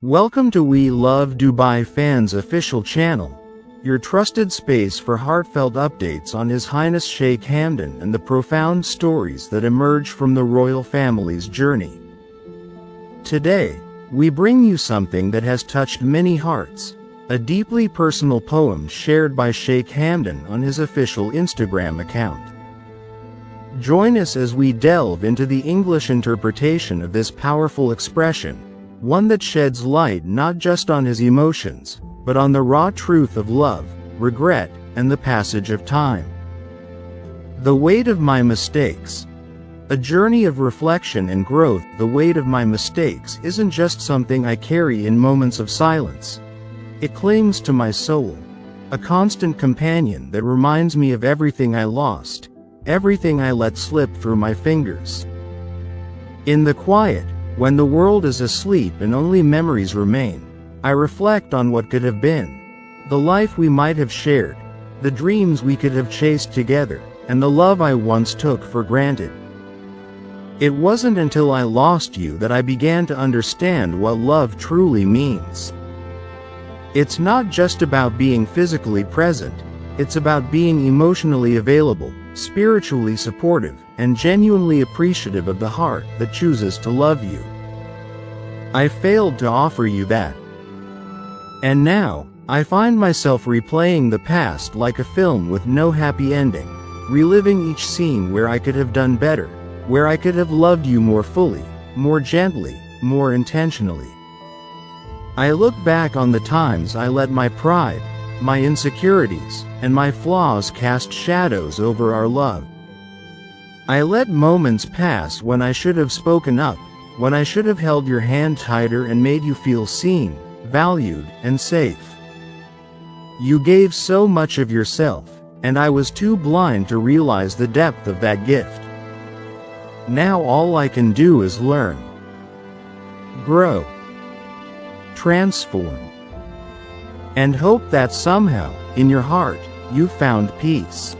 Welcome to We Love Dubai Fans official channel, your trusted space for heartfelt updates on His Highness Sheikh Hamdan and the profound stories that emerge from the royal family's journey. Today, we bring you something that has touched many hearts, a deeply personal poem shared by Sheikh Hamdan on his official Instagram account. Join us as we delve into the English interpretation of this powerful expression, one that sheds light not just on his emotions, but on the raw truth of love, regret, and the passage of time. The weight of my mistakes. A journey of reflection and growth. The weight of my mistakes isn't just something I carry in moments of silence. It clings to my soul, a constant companion that reminds me of everything I lost, everything I let slip through my fingers. In the quiet, when the world is asleep and only memories remain, I reflect on what could have been, the life we might have shared, the dreams we could have chased together, and the love I once took for granted. It wasn't until I lost you that I began to understand what love truly means. It's not just about being physically present, it's about being emotionally available, spiritually supportive, and genuinely appreciative of the heart that chooses to love you. I failed to offer you that. And now, I find myself replaying the past like a film with no happy ending, reliving each scene where I could have done better, where I could have loved you more fully, more gently, more intentionally. I look back on the times I let my pride, my insecurities, and my flaws cast shadows over our love. I let moments pass when I should have spoken up, when I should have held your hand tighter and made you feel seen, valued, and safe. You gave so much of yourself, and I was too blind to realize the depth of that gift. Now all I can do is learn, grow, transform, and hope that somehow, in your heart, you found peace.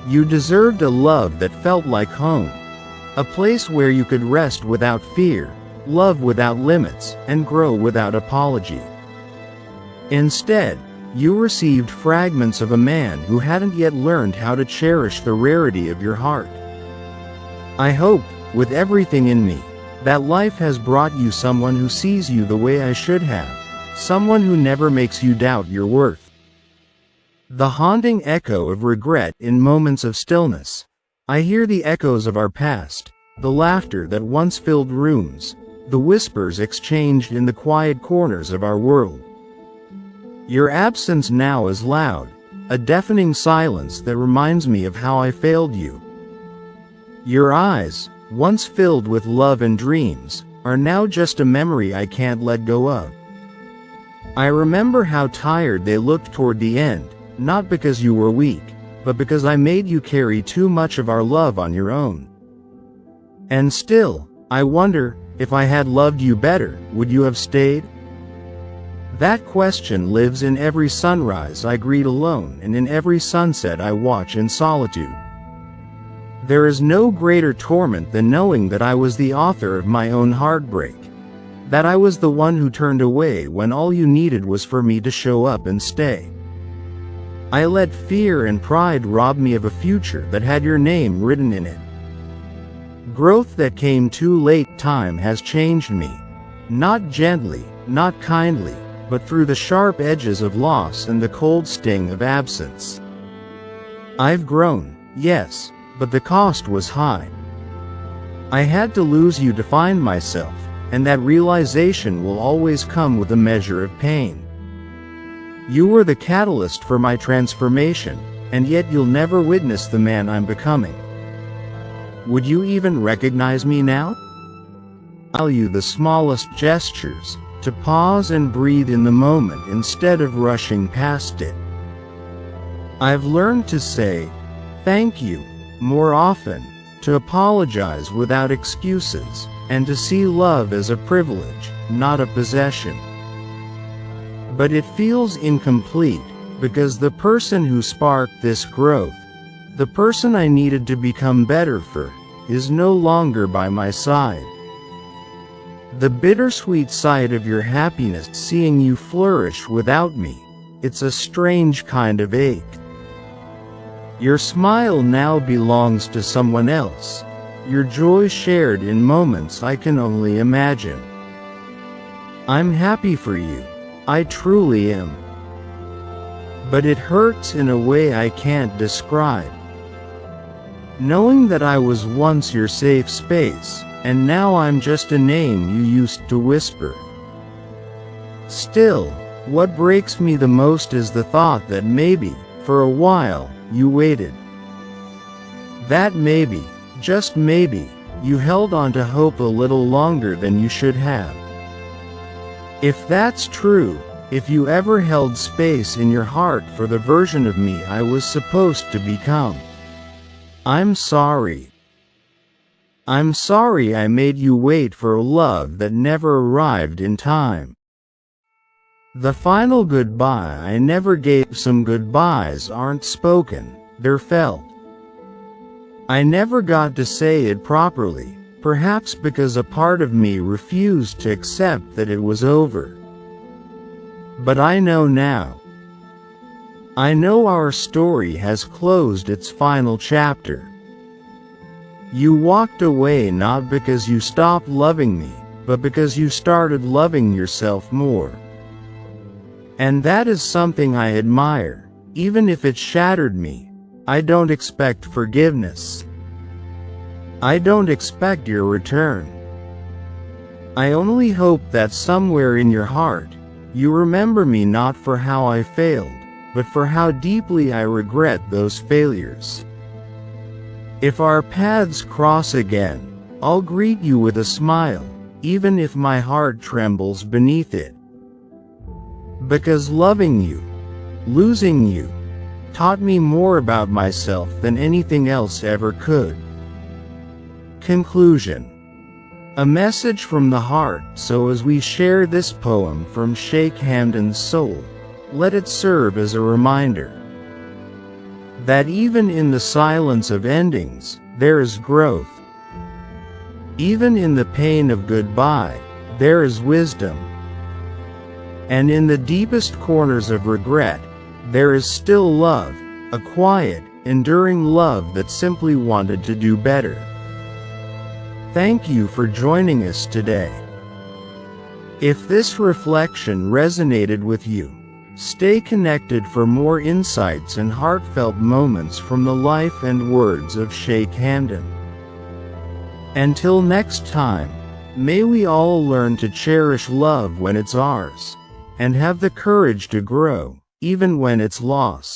You deserved a love that felt like home, a place where you could rest without fear, love without limits, and grow without apology. Instead, you received fragments of a man who hadn't yet learned how to cherish the rarity of your heart. I hope, with everything in me, that life has brought you someone who sees you the way I should have, someone who never makes you doubt your worth. The haunting echo of regret in moments of stillness. I hear the echoes of our past, the laughter that once filled rooms, the whispers exchanged in the quiet corners of our world. Your absence now is loud, a deafening silence that reminds me of how I failed you. Your eyes, once filled with love and dreams, are now just a memory I can't let go of. I remember how tired they looked toward the end, not because you were weak, but because I made you carry too much of our love on your own. And still, I wonder, if I had loved you better, would you have stayed? That question lives in every sunrise I greet alone and in every sunset I watch in solitude. There is no greater torment than knowing that I was the author of my own heartbreak, that I was the one who turned away when all you needed was for me to show up and stay. I let fear and pride rob me of a future that had your name written in it. Growth that came too late. Time has changed me. Not gently, not kindly, but through the sharp edges of loss and the cold sting of absence. I've grown, yes, but the cost was high. I had to lose you to find myself, and that realization will always come with a measure of pain. You were the catalyst for my transformation, and yet you'll never witness the man I'm becoming. Would you even recognize me now? I value the smallest gestures, to pause and breathe in the moment instead of rushing past it. I've learned to say, thank you, more often, to apologize without excuses, and to see love as a privilege, not a possession. But it feels incomplete, because the person who sparked this growth, the person I needed to become better for, is no longer by my side. The bittersweet sight of your happiness, seeing you flourish without me, it's a strange kind of ache. Your smile now belongs to someone else, your joy shared in moments I can only imagine. I'm happy for you, I truly am. But it hurts in a way I can't describe. Knowing that I was once your safe space, and now I'm just a name you used to whisper. Still, what breaks me the most is the thought that maybe, for a while, you waited. That maybe, just maybe, you held on to hope a little longer than you should have. If that's true, if you ever held space in your heart for the version of me I was supposed to become, I'm sorry. I'm sorry I made you wait for a love that never arrived in time. The final goodbye I never gave. Some goodbyes aren't spoken, they're felt. I never got to say it properly, perhaps because a part of me refused to accept that it was over. But I know now. I know our story has closed its final chapter. You walked away not because you stopped loving me, but because you started loving yourself more. And that is something I admire, even if it shattered me. I don't expect forgiveness. I don't expect your return. I only hope that somewhere in your heart, you remember me not for how I failed, but for how deeply I regret those failures. If our paths cross again, I'll greet you with a smile, even if my heart trembles beneath it. Because loving you, losing you, taught me more about myself than anything else ever could. Conclusion. A message from the heart. So as we share this poem from Sheikh Hamdan's soul, let it serve as a reminder that even in the silence of endings, there is growth. Even in the pain of goodbye, there is wisdom. And in the deepest corners of regret, there is still love, a quiet, enduring love that simply wanted to do better. Thank you for joining us today. If this reflection resonated with you, stay connected for more insights and heartfelt moments from the life and words of Sheikh Hamdan. Until next time, may we all learn to cherish love when it's ours, and have the courage to grow, even when it's lost.